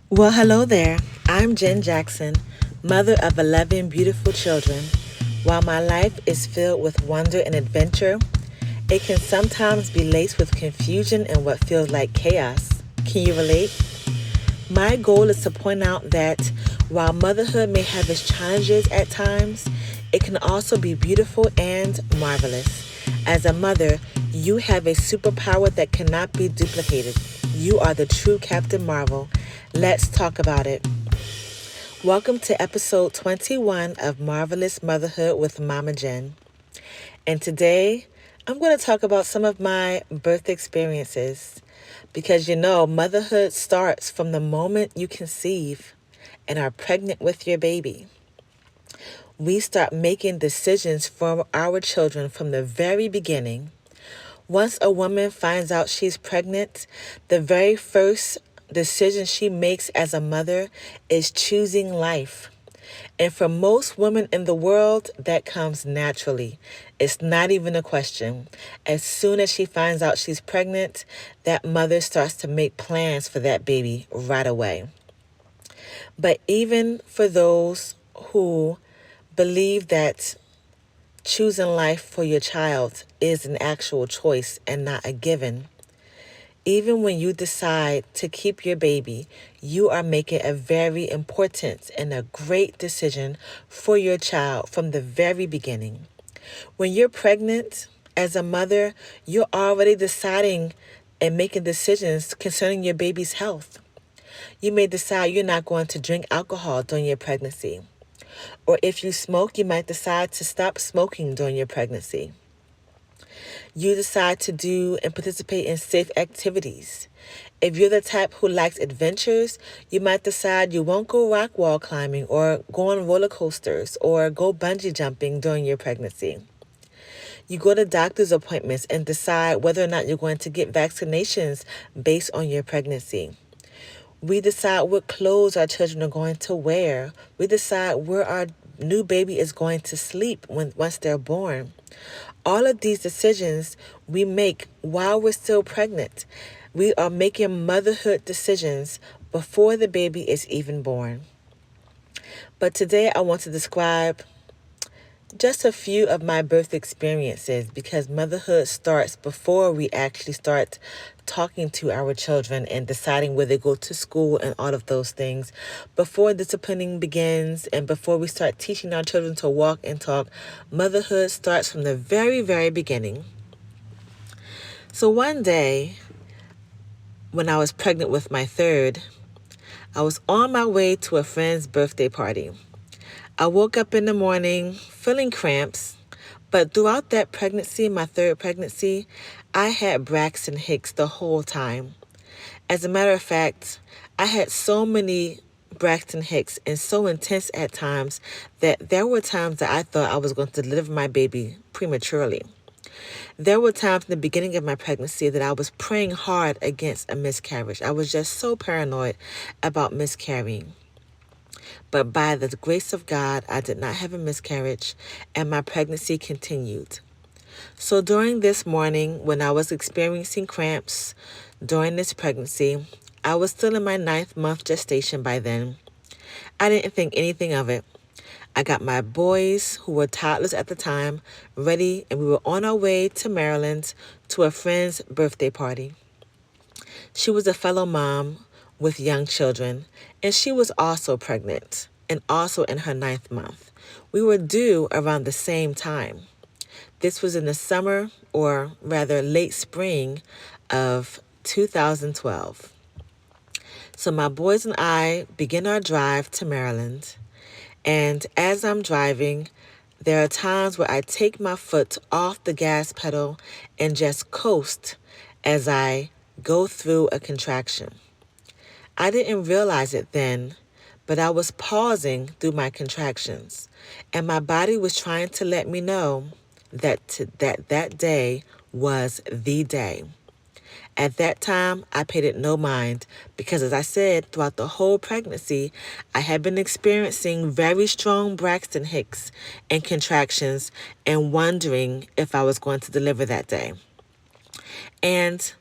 Well, hello there. I'm Jen Jackson, mother of 11 beautiful children. While my life is filled with wonder and adventure, it can sometimes be laced with confusion and what feels like chaos. Can you relate? My goal is to point out that while motherhood may have its challenges at times, it can also be beautiful and marvelous. As a mother, you have a superpower that cannot be duplicated. You are the true Captain Marvel. Let's talk about it. Welcome to episode 21 of Marvelous Motherhood with Mama Jen. And today, I'm going to talk about some of my birth experiences. Because motherhood starts from the moment you conceive and are pregnant with your baby. We start making decisions for our children from the very beginning. Once a woman finds out she's pregnant, the very first decision she makes as a mother is choosing life. And for most women in the world, that comes naturally. It's not even a question. As soon as she finds out she's pregnant, that mother starts to make plans for that baby right away. But even for those who believe that choosing life for your child is an actual choice and not a given, even when you decide to keep your baby, you are making a very important and a great decision for your child from the very beginning. When you're pregnant as a mother, you're already deciding and making decisions concerning your baby's health. You may decide you're not going to drink alcohol during your pregnancy. Or if you smoke, you might decide to stop smoking during your pregnancy. You decide to do and participate in safe activities. If you're the type who likes adventures, you might decide you won't go rock wall climbing or go on roller coasters or go bungee jumping during your pregnancy. You go to doctor's appointments and decide whether or not you're going to get vaccinations based on your pregnancy. We decide what clothes our children are going to wear. We decide where our new baby is going to sleep once they're born. All of these decisions we make while we're still pregnant. We are making motherhood decisions before the baby is even born. But today I want to describe just a few of my birth experiences because motherhood starts before we actually start talking to our children and deciding where they go to school and all of those things. Before disciplining begins and before we start teaching our children to walk and talk, motherhood starts from the very, very beginning. So one day, when I was pregnant with my third, I was on my way to a friend's birthday party. I woke up in the morning feeling cramps, but throughout that pregnancy, my third pregnancy, I had Braxton Hicks the whole time. As a matter of fact, I had so many Braxton Hicks and so intense at times that there were times that I thought I was going to deliver my baby prematurely. There were times in the beginning of my pregnancy that I was praying hard against a miscarriage. I was just so paranoid about miscarrying. But by the grace of God, I did not have a miscarriage, and my pregnancy continued. So during this morning, when I was experiencing cramps during this pregnancy, I was still in my 9th month gestation by then. I didn't think anything of it. I got my boys, who were toddlers at the time, ready, and we were on our way to Maryland to a friend's birthday party. She was a fellow mom with young children, and she was also pregnant and also in her 9th month. We were due around the same time. This was in the summer, or rather late spring of 2012. So my boys and I begin our drive to Maryland, and as I'm driving, there are times where I take my foot off the gas pedal and just coast as I go through a contraction. I didn't realize it then, but I was pausing through my contractions, and my body was trying to let me know that day was the day. At that time, I paid it no mind because, as I said, throughout the whole pregnancy, I had been experiencing very strong Braxton Hicks and contractions and wondering if I was going to deliver that day. And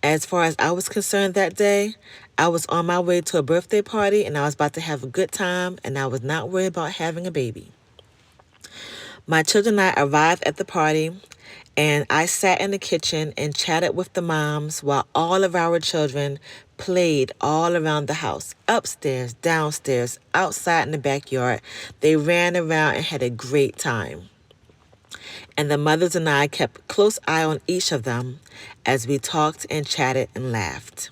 As far as I was concerned that day, I was on my way to a birthday party and I was about to have a good time and I was not worried about having a baby. My children and I arrived at the party and I sat in the kitchen and chatted with the moms while all of our children played all around the house, upstairs, downstairs, outside in the backyard. They ran around and had a great time. And the mothers and I kept a close eye on each of them as we talked and chatted and laughed.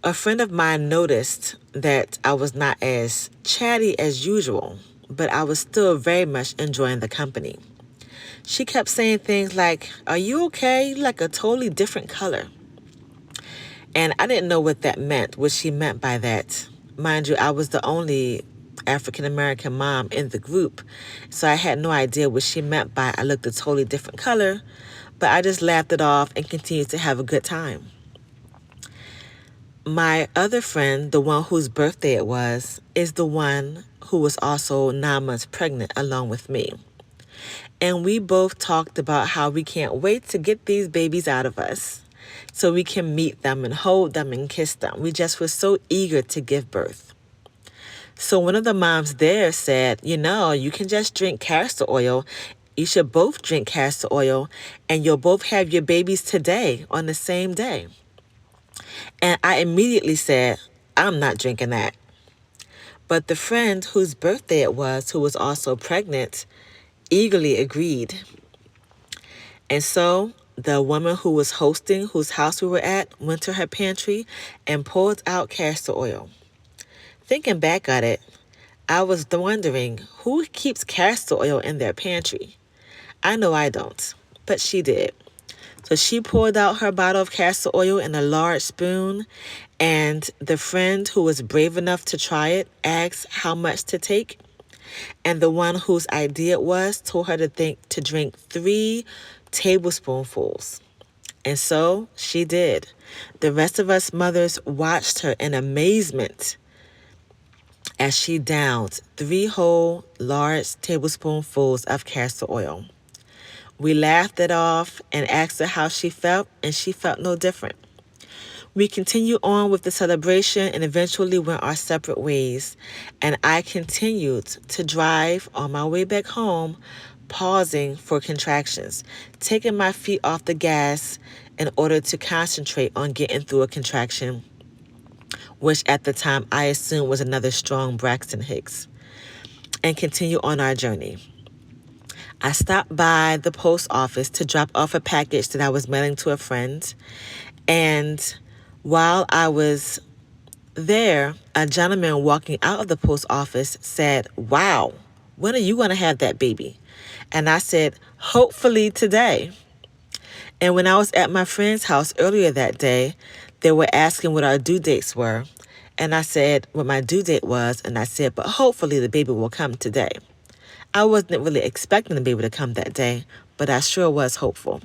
A friend of mine noticed that I was not as chatty as usual, but I was still very much enjoying the company. She kept saying things like, "Are you okay? You like a totally different color." And I didn't know what that meant, what she meant by that. Mind you, I was the only African-American mom in the group, so I had no idea what she meant by I looked a totally different color, but I just laughed it off and continued to have a good time. My other friend, the one whose birthday it was, is the one who was also 9 months pregnant along with me. And we both talked about how we can't wait to get these babies out of us so we can meet them and hold them and kiss them. We just were so eager to give birth. So one of the moms there said, you can just drink castor oil. You should both drink castor oil and you'll both have your babies today on the same day. And I immediately said, I'm not drinking that. But the friend whose birthday it was, who was also pregnant, eagerly agreed. And so the woman who was hosting, whose house we were at, went to her pantry and pulled out castor oil. Thinking back at it, I was wondering who keeps castor oil in their pantry. I know I don't, but she did. So she poured out her bottle of castor oil in a large spoon, and the friend who was brave enough to try it asked how much to take. And the one whose idea it was told her to drink 3 tablespoonfuls. And so she did. The rest of us mothers watched her in amazement as she downed 3 whole large tablespoonfuls of castor oil. We laughed it off and asked her how she felt, and she felt no different. We continued on with the celebration and eventually went our separate ways, and I continued to drive on my way back home, pausing for contractions, taking my feet off the gas in order to concentrate on getting through a contraction, which at the time I assumed was another strong Braxton Hicks, and continue on our journey. I stopped by the post office to drop off a package that I was mailing to a friend, and while I was there, a gentleman walking out of the post office said, "Wow, when are you going to have that baby?" And I said, "Hopefully today." And when I was at my friend's house earlier that day, they were asking what our due dates were. And I said what my due date was, and I said, "But hopefully the baby will come today." I wasn't really expecting the baby to come that day, but I sure was hopeful.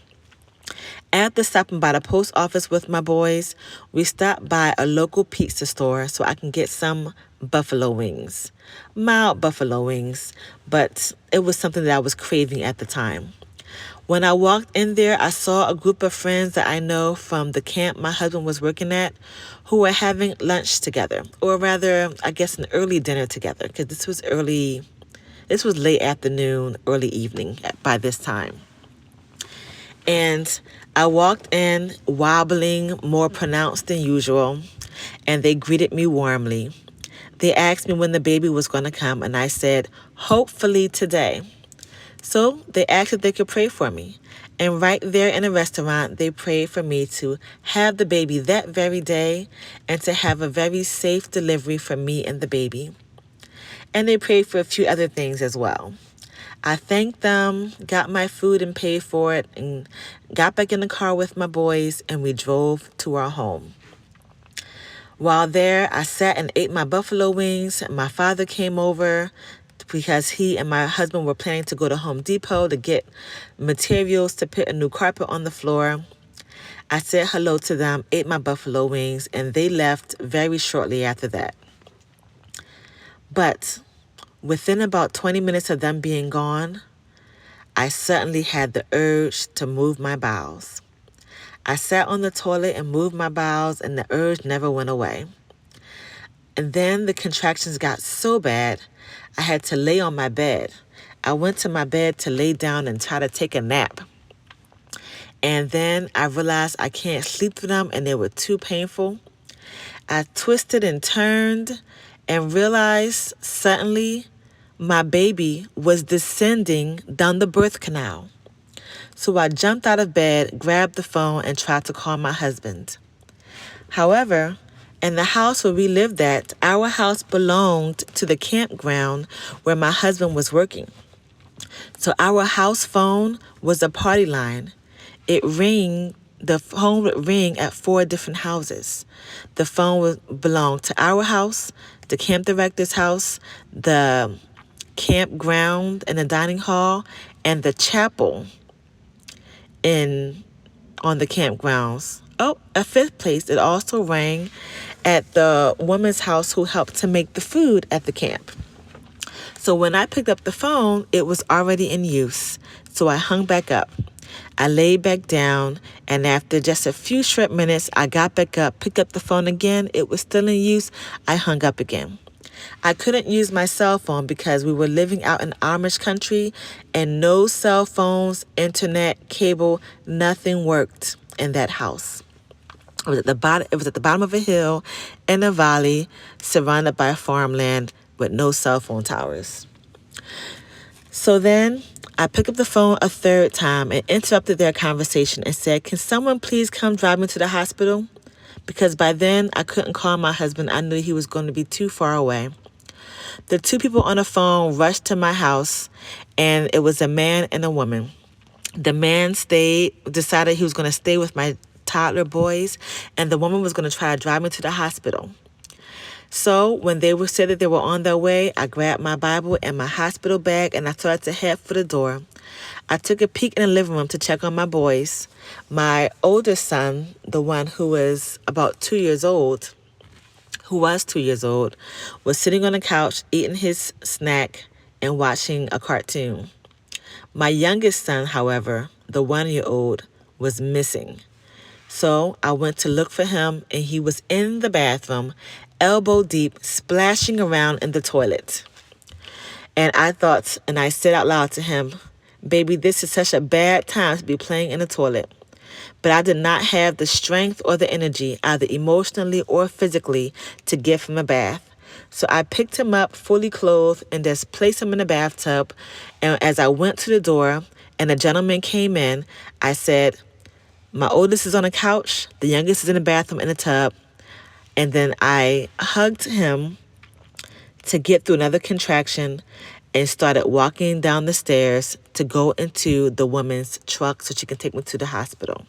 After stopping by the post office with my boys, we stopped by a local pizza store so I can get some buffalo wings. Mild buffalo wings, but it was something that I was craving at the time. When I walked in there, I saw a group of friends that I know from the camp my husband was working at who were having lunch together, or rather, I guess an early dinner together, because this was late afternoon, early evening by this time. And I walked in wobbling more pronounced than usual, and they greeted me warmly. They asked me when the baby was going to come, and I said, "Hopefully today." So they asked if they could pray for me. And right there in the restaurant, they prayed for me to have the baby that very day and to have a very safe delivery for me and the baby. And they prayed for a few other things as well. I thanked them, got my food and paid for it, and got back in the car with my boys, and we drove to our home. While there, I sat and ate my buffalo wings. My father came over because he and my husband were planning to go to Home Depot to get materials to put a new carpet on the floor. I said hello to them, ate my buffalo wings, and they left very shortly after that. But within about 20 minutes of them being gone, I suddenly had the urge to move my bowels. I sat on the toilet and moved my bowels, and the urge never went away. And then the contractions got so bad, I had to lay on my bed. I went to my bed to lay down and try to take a nap. And then I realized I can't sleep through them, and they were too painful. I twisted and turned and realized suddenly my baby was descending down the birth canal. So I jumped out of bed, grabbed the phone, and tried to call my husband. However, in the house where we lived at, our house belonged to the campground where my husband was working. So our house phone was a party line. The phone would ring at 4 different houses. The phone belonged to our house, the camp director's house, the campground and the dining hall, and the chapel on the campgrounds. Oh, a 5th place, it also rang at the woman's house who helped to make the food at the camp. So when I picked up the phone, it was already in use. So I hung back up. I laid back down, and after just a few short minutes, I got back up, picked up the phone again. It was still in use. I hung up again. I couldn't use my cell phone because we were living out in Amish country, and no cell phones, internet, cable, nothing worked in that house. It was at the bottom of a hill in a valley surrounded by farmland with no cell phone towers. So then I picked up the phone a 3rd time and interrupted their conversation and said, "Can someone please come drive me to the hospital?" Because by then I couldn't call my husband. I knew he was going to be too far away. The 2 people on the phone rushed to my house, and it was a man and a woman. The man decided he was going to stay with my toddler boys, and the woman was going to try to drive me to the hospital. So when they said that they were on their way, I grabbed my Bible and my hospital bag, and I started to head for the door. I took a peek in the living room to check on my boys. My older son, the one who was 2 years old, was sitting on the couch eating his snack and watching a cartoon. My youngest son, however, the 1-year-old, was missing. So I went to look for him, and he was in the bathroom, elbow deep, splashing around in the toilet. And I said out loud to him, "Baby, this is such a bad time to be playing in the toilet." But I did not have the strength or the energy, either emotionally or physically, to give him a bath. So I picked him up fully clothed and just placed him in the bathtub. And as I went to the door and a gentleman came in, I said, "My oldest is on the couch, the youngest is in the bathroom in the tub." And then I hugged him to get through another contraction and started walking down the stairs to go into the woman's truck so she can take me to the hospital.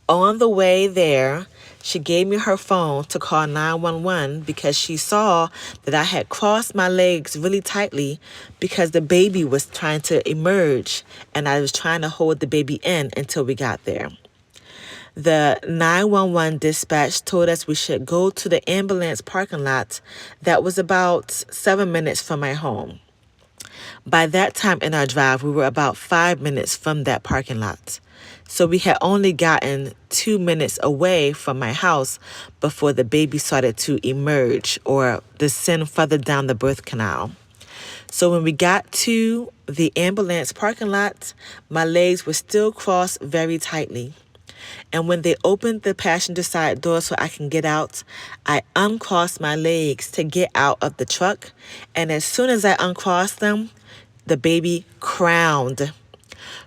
On the way there, she gave me her phone to call 911 because she saw that I had crossed my legs really tightly because the baby was trying to emerge, and I was trying to hold the baby in until we got there. The 911 dispatch told us we should go to the ambulance parking lot that was about 7 minutes from my home. By that time in our drive, we were about 5 minutes from that parking lot. So we had only gotten 2 minutes away from my house before the baby started to emerge or descend further down the birth canal. So when we got to the ambulance parking lot, my legs were still crossed very tightly. And when they opened the passenger side door so I can get out, I uncrossed my legs to get out of the truck. And as soon as I uncrossed them, the baby crowned.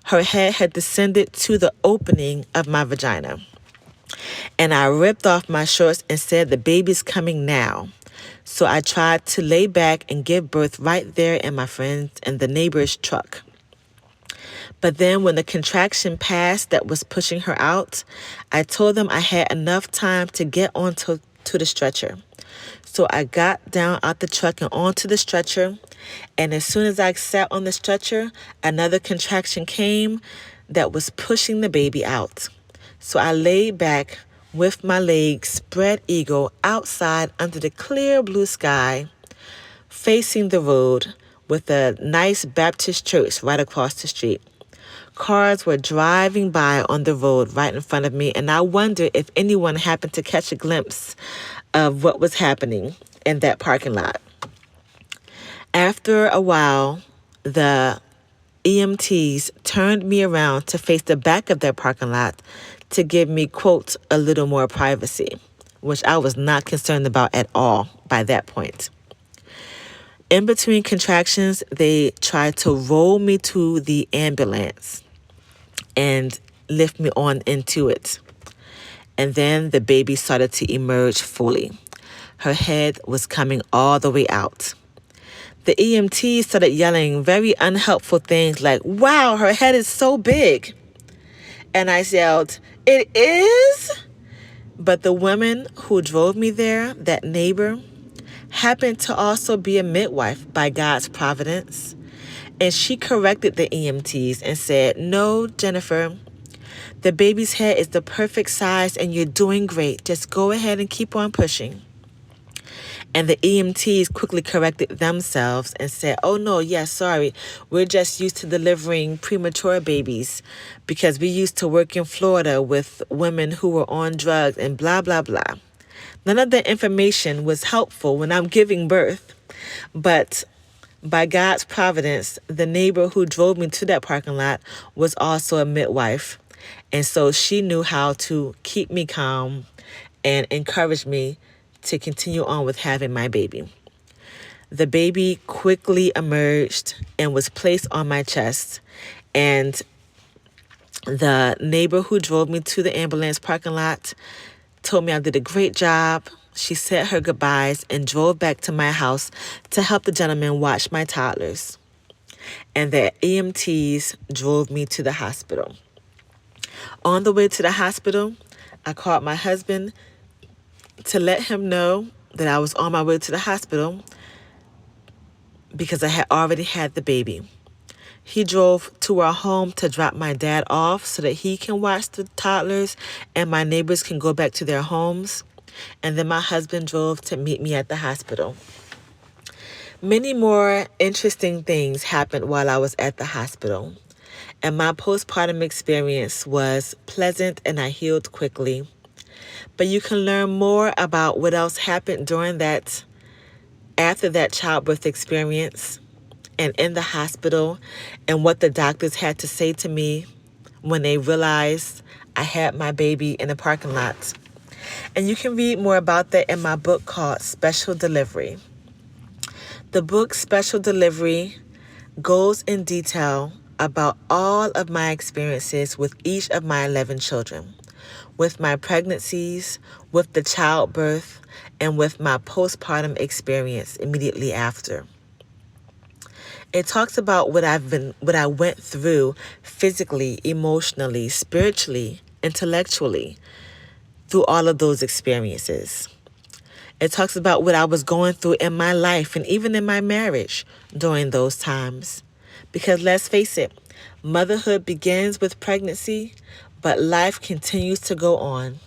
Her head had descended to the opening of my vagina. And I ripped off my shorts and said, "The baby's coming now." So I tried to lay back and give birth right there in my friend's and the neighbor's truck. But then when the contraction passed that was pushing her out, I told them I had enough time to get onto the stretcher. So I got down out the truck and onto the stretcher. And as soon as I sat on the stretcher, another contraction came that was pushing the baby out. So I laid back with my legs spread eagle outside under the clear blue sky, facing the road with a nice Baptist church right across the street. Cars were driving by on the road right in front of me, and I wondered if anyone happened to catch a glimpse of what was happening in that parking lot. After a while, the EMTs turned me around to face the back of their parking lot to give me, quote, a little more privacy, which I was not concerned about at all by that point. In between contractions, they tried to roll me to the ambulance and lift me on into it. And then the baby started to emerge fully. Her head was coming all the way out. The EMT started yelling very unhelpful things like, "Wow, her head is so big." And I yelled, "It is?" But the woman who drove me there, that neighbor, happened to also be a midwife by God's providence. And she corrected the EMTs and said, "No, Jennifer, the baby's head is the perfect size and you're doing great. Just go ahead and keep on pushing." And the EMTs quickly corrected themselves and said, "Oh, no, yes, sorry. We're just used to delivering premature babies because we used to work in Florida with women who were on drugs and blah, blah, blah." None of the information was helpful when I'm giving birth. But by God's providence, the neighbor who drove me to that parking lot was also a midwife. And so she knew how to keep me calm and encourage me to continue on with having my baby. The baby quickly emerged and was placed on my chest. And the neighbor who drove me to the ambulance parking lot told me I did a great job. She said her goodbyes and drove back to my house to help the gentleman watch my toddlers. And the EMTs drove me to the hospital. On the way to the hospital, I called my husband to let him know that I was on my way to the hospital because I had already had the baby. He drove to our home to drop my dad off so that he can watch the toddlers and my neighbors can go back to their homes. And then my husband drove to meet me at the hospital. Many more interesting things happened while I was at the hospital. And my postpartum experience was pleasant and I healed quickly. But you can learn more about what else happened after that childbirth experience and in the hospital and what the doctors had to say to me when they realized I had my baby in the parking lot. And you can read more about that in my book called Special Delivery. The book Special Delivery goes in detail about all of my experiences with each of my 11 children, with my pregnancies, with the childbirth, and with my postpartum experience immediately after. It talks about what I went through physically, emotionally, spiritually, intellectually through all of those experiences. It talks about what I was going through in my life and even in my marriage during those times. Because let's face it, motherhood begins with pregnancy, but life continues to go on.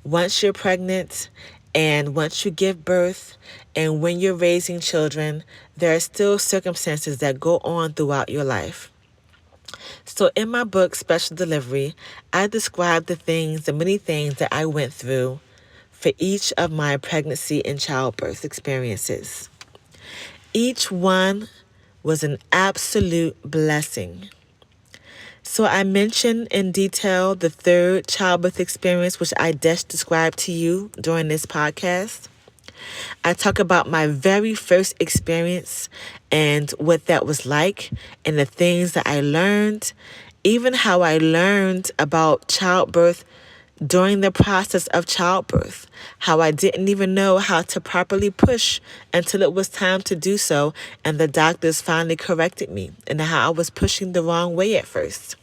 Once you're pregnant and once you give birth and when you're raising children, there are still circumstances that go on throughout your life. So in my book, Special Delivery, I describe the many things that I went through for each of my pregnancy and childbirth experiences. Each one was an absolute blessing. So I mentioned in detail the third childbirth experience, which I just described to you during this podcast. I talk about my very first experience and what that was like and the things that I learned, even how I learned about childbirth during the process of childbirth, how I didn't even know how to properly push until it was time to do so, and the doctors finally corrected me, and how I was pushing the wrong way at first.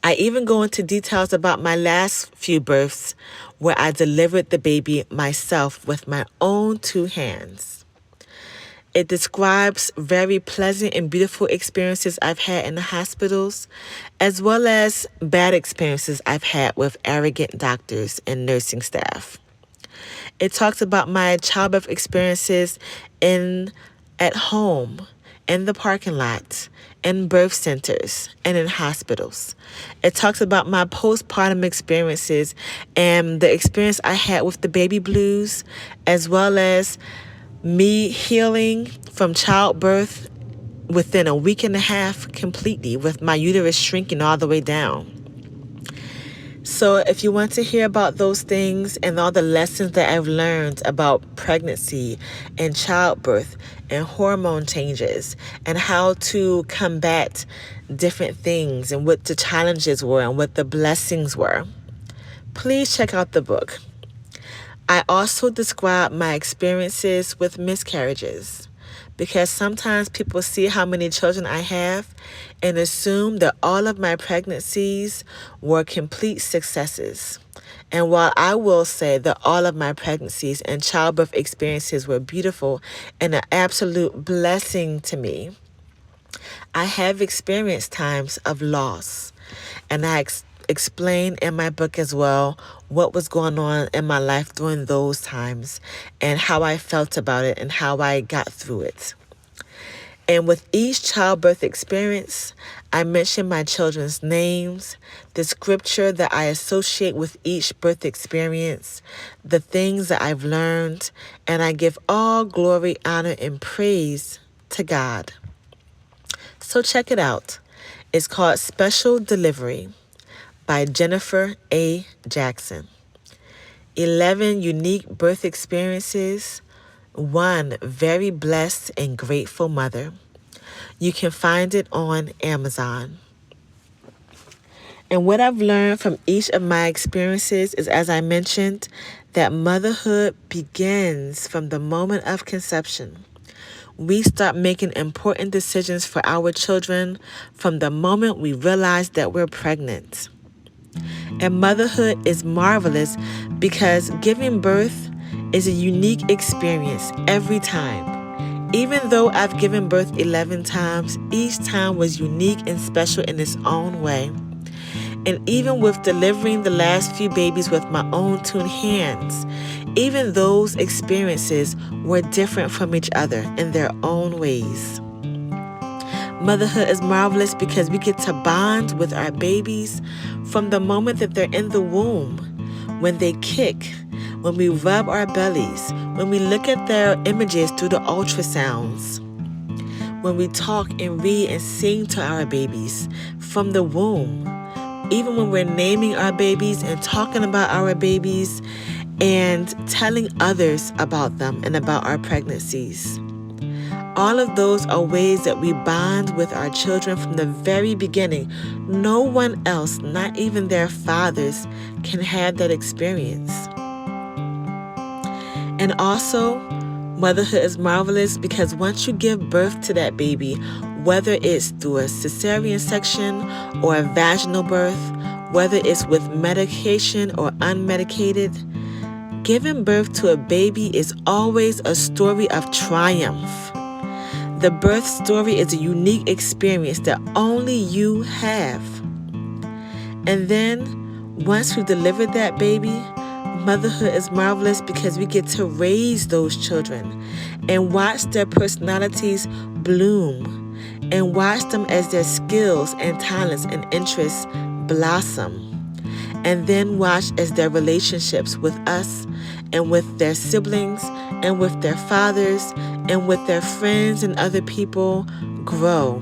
I even go into details about my last few births where I delivered the baby myself with my own 2 hands. It describes very pleasant and beautiful experiences I've had in the hospitals, as well as bad experiences I've had with arrogant doctors and nursing staff. It talks about my childbirth experiences at home in the parking lot, in birth centers, and in hospitals. It talks about my postpartum experiences and the experience I had with the baby blues, as well as me healing from childbirth within a week and a half completely, with my uterus shrinking all the way down. So if you want to hear about those things and all the lessons that I've learned about pregnancy and childbirth and hormone changes and how to combat different things and what the challenges were and what the blessings were, please check out the book. I also describe my experiences with miscarriages, because sometimes people see how many children I have and assume that all of my pregnancies were complete successes. And while I will say that all of my pregnancies and childbirth experiences were beautiful and an absolute blessing to me, I have experienced times of loss. And I explain in my book as well what was going on in my life during those times and how I felt about it and how I got through it. And with each childbirth experience, I mention my children's names, the scripture that I associate with each birth experience, the things that I've learned, and I give all glory, honor, and praise to God. So check it out. It's called Special Delivery by Jennifer A. Jackson. 11 unique birth experiences, one very blessed and grateful mother. You can find it on Amazon. And what I've learned from each of my experiences is, as I mentioned, that motherhood begins from the moment of conception. We start making important decisions for our children from the moment we realize that we're pregnant. And motherhood is marvelous because giving birth is a unique experience every time. Even though I've given birth 11 times, each time was unique and special in its own way. And even with delivering the last few babies with my own two hands, even those experiences were different from each other in their own ways. Motherhood is marvelous because we get to bond with our babies from the moment that they're in the womb, when they kick, when we rub our bellies, when we look at their images through the ultrasounds, when we talk and read and sing to our babies from the womb, even when we're naming our babies and talking about our babies and telling others about them and about our pregnancies. All of those are ways that we bond with our children from the very beginning. No one else, not even their fathers, can have that experience. And also, motherhood is marvelous because once you give birth to that baby, whether it's through a cesarean section or a vaginal birth, whether it's with medication or unmedicated, giving birth to a baby is always a story of triumph. The birth story is a unique experience that only you have. And then, once we delivered that baby, motherhood is marvelous because we get to raise those children and watch their personalities bloom and watch them as their skills and talents and interests blossom. And then watch as their relationships with us and with their siblings and with their fathers and with their friends and other people grow.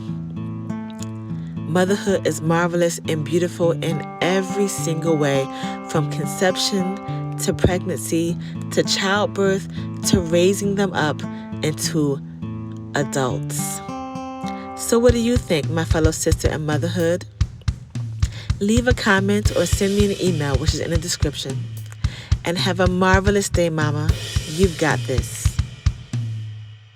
Motherhood is marvelous and beautiful in every single way, from conception to pregnancy to childbirth to raising them up into adults. So what do you think, my fellow sister in motherhood? Leave a comment or send me an email, which is in the description. And have a marvelous day, Mama. You've got this.